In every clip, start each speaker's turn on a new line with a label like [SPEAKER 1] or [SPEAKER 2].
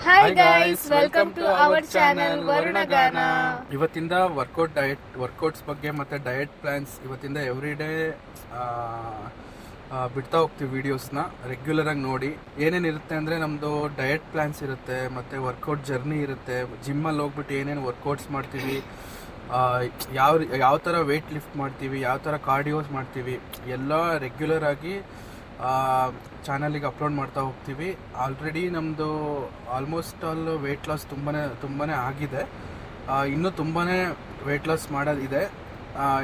[SPEAKER 1] Hi guys, welcome to our channel Varunagana.
[SPEAKER 2] ಇವತ್ತಿಂದ workouts ಬಗ್ಗೆ ಮತ್ತು ಡಯಟ್ ಪ್ಲಾನ್ಸ್ ಇವತ್ತಿಂದ ಎವ್ರಿ ಡೇ ಬಿಡ್ತಾ ಹೋಗ್ತೀವಿ ವೀಡಿಯೋಸ್ನ. ರೆಗ್ಯುಲರಾಗಿ ನೋಡಿ. ಏನೇನಿರುತ್ತೆ ಅಂದರೆ ನಮ್ಮದು ಡಯಟ್ ಪ್ಲಾನ್ಸ್ ಇರುತ್ತೆ ಮತ್ತು ವರ್ಕೌಟ್ ಜರ್ನಿ ಇರುತ್ತೆ. ಜಿಮ್ಮಲ್ಲಿ ಹೋಗ್ಬಿಟ್ಟು ಏನೇನು ವರ್ಕೌಟ್ಸ್ ಮಾಡ್ತೀವಿ, ಯಾವ ಥರ ವೆಯ್ಟ್ ಲಿಫ್ಟ್ ಮಾಡ್ತೀವಿ, ಯಾವ ಥರ ಕಾರ್ಡಿಯೋಸ್ ಮಾಡ್ತೀವಿ, ಎಲ್ಲ ರೆಗ್ಯುಲರ್ ಆಗಿ ಚಾನಲಿಗೆ ಅಪ್ಲೋಡ್ ಮಾಡ್ತಾ ಹೋಗ್ತೀವಿ. ಆಲ್ರೆಡಿ ನಮ್ಮದು ಆಲ್ಮೋಸ್ಟ್ ಆಲ್ ವೆಯ್ಟ್ ಲಾಸ್ ತುಂಬಾ ಆಗಿದೆ. ಇನ್ನೂ ತುಂಬಾ ವೆಯ್ಟ್ ಲಾಸ್ ಮಾಡೋದಿದೆ.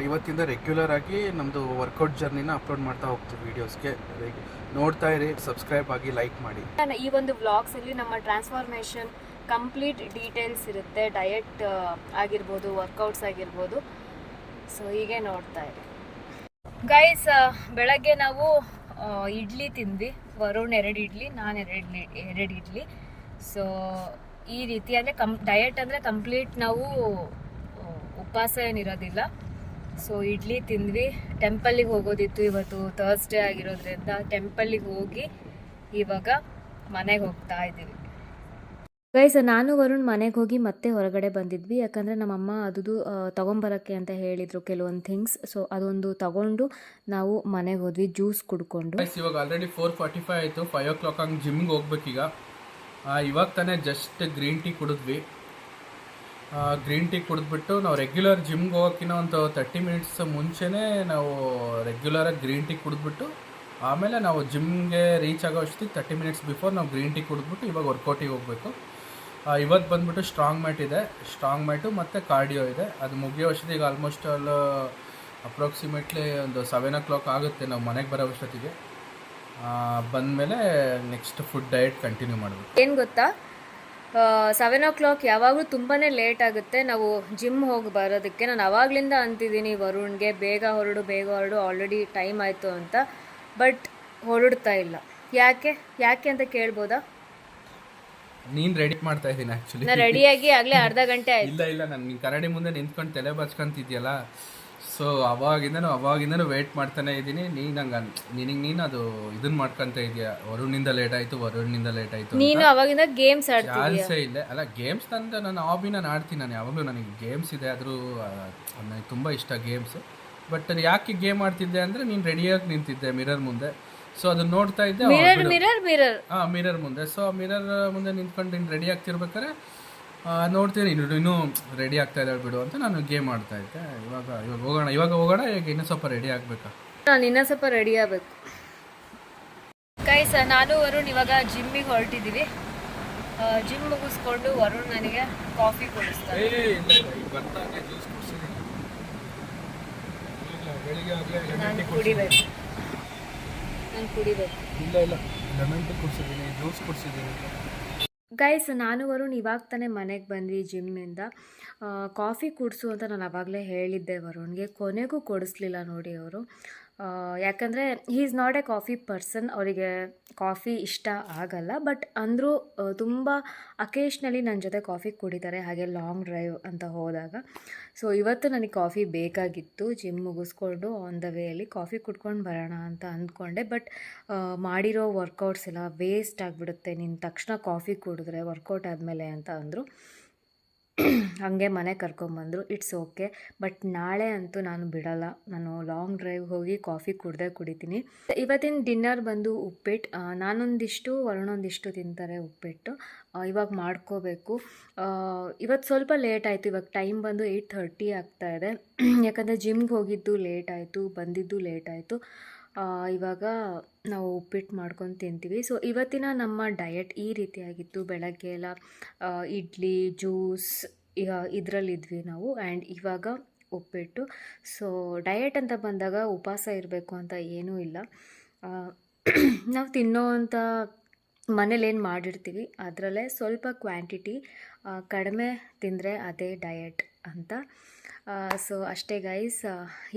[SPEAKER 2] ಇವತ್ತಿಂದ ರೆಗ್ಯುಲರ್ ಆಗಿ ನಮ್ಮದು ವರ್ಕೌಟ್ ಜರ್ನಿನ ಅಪ್ಲೋಡ್ ಮಾಡ್ತಾ ಹೋಗ್ತೀವಿ ವೀಡಿಯೋಸ್ಗೆ. ನೋಡ್ತಾ ಇರಿ, ಸಬ್ಸ್ಕ್ರೈಬ್ ಆಗಿ, ಲೈಕ್ ಮಾಡಿ.
[SPEAKER 1] ಈ ಒಂದು ವ್ಲಾಗ್ಸಲ್ಲಿ ನಮ್ಮ ಟ್ರಾನ್ಸ್ಫಾರ್ಮೇಷನ್ ಕಂಪ್ಲೀಟ್ ಡೀಟೇಲ್ಸ್ ಇರುತ್ತೆ. ಡಯಟ್ ಆಗಿರ್ಬೋದು, ವರ್ಕೌಟ್ಸ್ ಆಗಿರ್ಬೋದು. ಸೊ ಹೀಗೆ ನೋಡ್ತಾ ಇರಿ ಗೈಸ್. ಬೆಳಗ್ಗೆ ನಾವು ಇಡ್ಲಿ ತಿಂದ್ವಿ. ವರುಣ್ 2 ಇಡ್ಲಿ, ನಾನು 2 ಇಡ್ಲಿ. ಸೊ ಈ ರೀತಿ ಅಂದರೆ ಡಯಟ್ ಅಂದರೆ ಕಂಪ್ಲೀಟ್ ನಾವು ಉಪವಾಸ ಏನಿರೋದಿಲ್ಲ. ಸೊ ಇಡ್ಲಿ ತಿಂದ್ವಿ. ಟೆಂಪಲ್ಲಿಗೆ ಹೋಗೋದಿತ್ತು ಇವತ್ತು, ಥರ್ಸ್ಡೇ ಆಗಿರೋದ್ರಿಂದ ಟೆಂಪಲ್ಲಿಗೆ ಹೋಗಿ ಇವಾಗ ಮನೆಗೆ ಹೋಗ್ತಾ ಇದ್ದೀವಿ ಗೈಸ್. ನಾನು ವರುಣ್ ಮನೆಗೆ ಹೋಗಿ ಮತ್ತೆ ಹೊರಗಡೆ ಬಂದಿದ್ವಿ. ಯಾಕಂದರೆ ನಮ್ಮಮ್ಮ ಅದು ತೊಗೊಂಬರೋಕ್ಕೆ ಅಂತ ಹೇಳಿದರು ಕೆಲವೊಂದು ಥಿಂಗ್ಸ್. ಸೊ ಅದೊಂದು ತಗೊಂಡು ನಾವು ಮನೆಗೆ ಹೋದ್ವಿ, ಜ್ಯೂಸ್ ಕುಡ್ಕೊಂಡು.
[SPEAKER 2] ಇವಾಗ ಆಲ್ರೆಡಿ 4:45 ಆಯಿತು. 5 o'clock ಹಂಗೆ ಜಿಮ್ಗೆ ಹೋಗ್ಬೇಕೀಗ. ಇವಾಗ ತಾನೇ ಜಸ್ಟ್ ಗ್ರೀನ್ ಟೀ ಕುಡಿದ್ವಿ. ಗ್ರೀನ್ ಟೀ ಕುಡಿದ್ಬಿಟ್ಟು ನಾವು ರೆಗ್ಯುಲರ್ ಜಿಮ್ಗೆ ಹೋಗೋಕ್ಕಿಂತ ಒಂದು 30 ಮಿನಿಟ್ಸ್ ಮುಂಚೆನೇ ನಾವು ರೆಗ್ಯುಲರಾಗಿ ಗ್ರೀನ್ ಟೀ ಕುಡಿದ್ಬಿಟ್ಟು ಆಮೇಲೆ ನಾವು ಜಿಮ್ಗೆ ರೀಚ್ ಆಗೋ ಅಷ್ಟೊತ್ತಿಗೆ 30 ಮಿನಿಟ್ಸ್ ಬಿಫೋರ್ ನಾವು ಗ್ರೀನ್ ಟೀ ಕುಡಿದ್ಬಿಟ್ಟು ಇವಾಗ ವರ್ಕೌಟಿಗೆ ಹೋಗಬೇಕು. ಇವತ್ತು ಬಂದುಬಿಟ್ಟು ಸ್ಟ್ರಾಂಗ್ ಮ್ಯಾಟ್ ಇದೆ, ಸ್ಟ್ರಾಂಗ್ ಮ್ಯಾಟು ಮತ್ತು ಕಾರ್ಡಿಯೋ ಇದೆ. ಅದು ಮುಗಿಯೋ ಅಷ್ಟೊತ್ತಿಗೆ ಆಲ್ಮೋಸ್ಟ್ ಆಲ್ ಅಪ್ರಾಕ್ಸಿಮೇಟ್ಲಿ ಒಂದು 7 o'clock ಆಗುತ್ತೆ ನಾವು ಮನೆಗೆ ಬರೋ ಅಷ್ಟೊತ್ತಿಗೆ. ಬಂದಮೇಲೆ ನೆಕ್ಸ್ಟ್ ಫುಡ್ ಡಯಟ್ ಕಂಟಿನ್ಯೂ ಮಾಡಬೇಕು.
[SPEAKER 1] ಏನು ಗೊತ್ತಾ, 7 o'clock ಯಾವಾಗಲೂ ತುಂಬಾ ಲೇಟ್ ಆಗುತ್ತೆ ನಾವು ಜಿಮ್ ಹೋಗಿ ಬರೋದಕ್ಕೆ. ನಾನು ಆವಾಗಲಿಂದ ಅಂತಿದ್ದೀನಿ ವರುಣ್ಗೆ, ಬೇಗ ಹೊರಡು, ಆಲ್ರೆಡಿ ಟೈಮ್ ಆಯಿತು ಅಂತ. ಬಟ್ ಹೊರಡ್ತಾ ಇಲ್ಲ. ಯಾಕೆ ಅಂತ ಕೇಳ್ಬೋದಾ?
[SPEAKER 2] ನೀನು ರೆಡಿ ಮಾಡ್ತಾ ಇದ್ದೀನಿ ಆ್ಯಕ್ಚುಲಿ.
[SPEAKER 1] ನಾನು ರೆಡಿಯಾಗಿ ಆಗಲೇ ಅರ್ಧ ಗಂಟೆ ಆಯಿತು.
[SPEAKER 2] ಇಲ್ಲ ನಾನು ನಿನ್ನ ಕರಡಿ ಮುಂದೆ ನಿಂತ್ಕೊಂಡು ತಲೆ ಬಚ್ಕೊಂತಿದ್ಯಲ್ಲ. ಸೊ ಅವಾಗಿಂದನೂ ವೆಯ್ಟ್ ಮಾಡ್ತಾನೆ ಇದ್ದೀನಿ. ನೀನು ಅದು ಇದನ್ನ ಮಾಡ್ಕೊಂತ ಇದೆಯಾ, ವರುಣ್ಣಿಂದ ಲೇಟ್ ಆಯಿತು.
[SPEAKER 1] ನೀನು ಅವಾಗಿಂದ ಗೇಮ್ಸ್
[SPEAKER 2] ಚಾನ್ಸೇ ಇಲ್ಲ. ಅಲ್ಲ, ಗೇಮ್ಸ್ ನನ್ನ ಹಾಬಿ, ನಾನು ಆಡ್ತೀನಿ. ನಾನು ಯಾವಾಗಲೂ ನನಗೆ ಗೇಮ್ಸ್ ಇದೆ, ಆದರೂ ನನಗೆ ತುಂಬ ಇಷ್ಟ ಗೇಮ್ಸ್. ಬಟ್ ಯಾಕೆ ಗೇಮ್ ಆಡ್ತಿದ್ದೆ ಅಂದರೆ ನೀನು ರೆಡಿಯಾಗಿ ನಿಂತಿದ್ದೆ ಮಿರರ್ ಮುಂದೆ. ಸೊ ಅದನ್ನ ನೋಡ್ತಾ ಇದ್ದೆ, ಮಿರರ್ ಮುಂದೆ. ಸೊ ಮಿರರ್ ಮುಂದೆ ನಿಂತ್ಕೊಂಡು ನೀನು ರೆಡಿ ಆಗ್ತಿರ್ಬೇಕಾರೆ ನೋಡ್ತೀನಿ ಇನ್ನೂ ರೆಡಿ ಆಗ್ತಾ ಇದ್ದಾಳೆ ಬಿಡು ಅಂತ ನಾನು ಗೇಮ್ ಆಡ್ತಾ ಇದ್ದೆ. ಇವಾಗ ಹೋಗೋಣ. ಈಗ ಇನ್ನೂ ಸ್ವಲ್ಪ ರೆಡಿ ಆಗಬೇಕಾ?
[SPEAKER 1] ನಾನು ಇನ್ನೂ ಸ್ವಲ್ಪ ರೆಡಿ ಆಗಬೇಕು ಗೈಸ್. ನಾನು ವರುಣ್ ಇವಾಗ ಜಿಮ್ಮಿಗೆ ಹೊರಟಿದ್ದೀವಿ. ಜಿಮ್ ಮುಗಿಸ್ಕೊಂಡು ವರುಣ್ ನನಗೆ ಕಾಫಿ ಕೊಡಿಸ್ತಾರೆ. ನಾನು ಕುಡಿಬೇಕು. ಗೈಸ್, ನಾನು ವರುಣ್ ಇವಾಗ ತಾನೇ ಮನೆಗೆ ಬಂದ್ವಿ ಜಿಮ್ಮಿಂದ. ಕಾಫಿ ಕುಡಿಸು ಅಂತ ನಾನು ಆವಾಗಲೇ ಹೇಳಿದ್ದೆ ವರುಣ್ಗೆ. ಕೊನೆಗೂ ಕೊಡಿಸ್ಲಿಲ್ಲ ನೋಡಿ ಅವರು. ಯಾಕಂದರೆ he is not A coffee person. ಅವರಿಗೆ ಕಾಫಿ ಇಷ್ಟ ಆಗಲ್ಲ. ಬಟ್ ಅಂದರೂ ತುಂಬ ಅಕೇಶ್ನಲಿ ನನ್ನ ಜೊತೆ ಕಾಫಿ ಕುಡಿತಾರೆ, ಹಾಗೆ ಲಾಂಗ್ ಡ್ರೈವ್ ಅಂತ ಹೋದಾಗ. ಸೊ ಇವತ್ತು ನನಗೆ ಕಾಫಿ ಬೇಕಾಗಿತ್ತು. ಜಿಮ್ ಮುಗಿಸ್ಕೊಂಡು ಆನ್ ದ ವೇಯಲ್ಲಿ ಕಾಫಿ ಕುಡ್ಕೊಂಡು ಬರೋಣ ಅಂತ ಅಂದ್ಕೊಂಡೆ. ಬಟ್ ಮಾಡಿರೋ ವರ್ಕೌಟ್ಸ್ ಎಲ್ಲ ವೇಸ್ಟ್ ಆಗಿಬಿಡುತ್ತೆ ನೀನು ತಕ್ಷಣ ಕಾಫಿ ಕುಡಿದ್ರೆ ವರ್ಕೌಟ್ ಆದಮೇಲೆ ಅಂತ ಅಂದರು. ಹಾಗೆ ಮನೆ ಕರ್ಕೊಂಬಂದರು. It's okay. ಬಟ್ ನಾಳೆ ಅಂತೂ ನಾನು ಬಿಡಲ್ಲ. ನಾನು ಲಾಂಗ್ ಡ್ರೈವ್ ಹೋಗಿ ಕಾಫಿ ಕುಡಿತೀನಿ. ಇವತ್ತಿನ ಡಿನ್ನರ್ ಬಂದು ಉಪ್ಪಿಟ್ಟು. ನಾನೊಂದಿಷ್ಟು, ವರುಣೊಂದಿಷ್ಟು ತಿಂತಾರೆ ಉಪ್ಪಿಟ್ಟು. ಇವಾಗ ಮಾಡ್ಕೋಬೇಕು. ಇವತ್ತು ಸ್ವಲ್ಪ ಲೇಟ್ ಆಯಿತು. ಇವಾಗ ಟೈಮ್ ಬಂದು 8:30 ಆಗ್ತಾಯಿದೆ. ಯಾಕಂದರೆ ಜಿಮ್ಗೆ ಹೋಗಿದ್ದು ಲೇಟ್ ಆಯಿತು, ಬಂದಿದ್ದು ಲೇಟ್ ಆಯಿತು. ಇವಾಗ ನಾವು ಉಪ್ಪಿಟ್ಟು ಮಾಡ್ಕೊಂಡು ತಿಂತೀವಿ. ಸೊ ಇವತ್ತಿನ ನಮ್ಮ ಡಯಟ್ ಈ ರೀತಿಯಾಗಿತ್ತು. ಬೆಳಗ್ಗೆ ಎಲ್ಲ ಇಡ್ಲಿ, ಜ್ಯೂಸ್ ಇದರಲ್ಲಿದ್ವಿ ನಾವು. ಆ್ಯಂಡ್ ಇವಾಗ ಉಪ್ಪಿಟ್ಟು. ಸೊ ಡಯಟ್ ಅಂತ ಬಂದಾಗ ಉಪವಾಸ ಇರಬೇಕು ಅಂತ ಏನೂ ಇಲ್ಲ. ನಾವು ತಿನ್ನೋವಂಥ ಮನೇಲೇನು ಮಾಡಿರ್ತೀವಿ ಅದರಲ್ಲೇ ಸ್ವಲ್ಪ ಕ್ವಾಂಟಿಟಿ ಕಡಿಮೆ ತಿಂದರೆ ಅದೇ ಡಯಟ್ ಅಂತ. ಸೊ ಅಷ್ಟೇ ಗೈಸ್.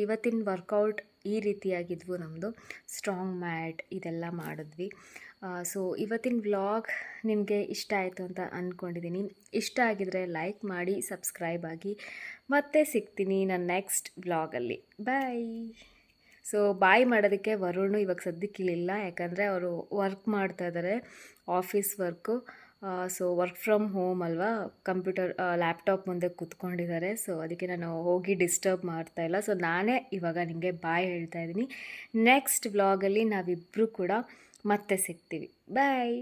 [SPEAKER 1] ಇವತ್ತಿನ ವರ್ಕೌಟ್ ಈ ರೀತಿಯಾಗಿದ್ವು ನಮ್ಮದು. ಸ್ಟ್ರಾಂಗ್ ಮ್ಯಾಟ್ ಇದೆಲ್ಲ ಮಾಡಿದ್ವಿ. ಸೊ ಇವತ್ತಿನ ವ್ಲಾಗ್ ನಿಮಗೆ ಇಷ್ಟ ಆಯಿತು ಅಂತ ಅಂದ್ಕೊಂಡಿದ್ದೀನಿ. ಇಷ್ಟ ಆಗಿದರೆ ಲೈಕ್ ಮಾಡಿ, ಸಬ್ಸ್ಕ್ರೈಬ್ ಆಗಿ. ಮತ್ತೆ ಸಿಗ್ತೀನಿ ನನ್ನ ನೆಕ್ಸ್ಟ್ ವ್ಲಾಗಲ್ಲಿ. ಬಾಯ್. ಸೊ ಬಾಯ್ ಮಾಡೋದಕ್ಕೆ ವರುಣ್ ಇವಾಗ ಸದ್ಯಕ್ಕಿಲ್ಲ, ಯಾಕಂದರೆ ಅವರು ವರ್ಕ್ ಮಾಡ್ತಾಯಿದ್ದಾರೆ, office work. So work from home ಅಲ್ವಾ, ಕಂಪ್ಯೂಟರ್ ಲ್ಯಾಪ್ಟಾಪ್ ಮುಂದೆ ಕೂತ್ಕೊಂಡಿದ್ದಾರೆ. ಸೊ ಅದಕ್ಕೆ ನಾನು ಹೋಗಿ ಡಿಸ್ಟರ್ಬ್ ಮಾಡ್ತಾ ಇಲ್ಲ. ಸೊ ನಾನೇ ಇವಾಗ ನಿಮಗೆ ಬಾಯ್ ಹೇಳ್ತಾ ಇದ್ದೀನಿ. ನೆಕ್ಸ್ಟ್ ವ್ಲಾಗಲ್ಲಿ ನಾವಿಬ್ಬರು ಕೂಡ ಮತ್ತೆ ಸಿಗ್ತೀವಿ. ಬಾಯ್.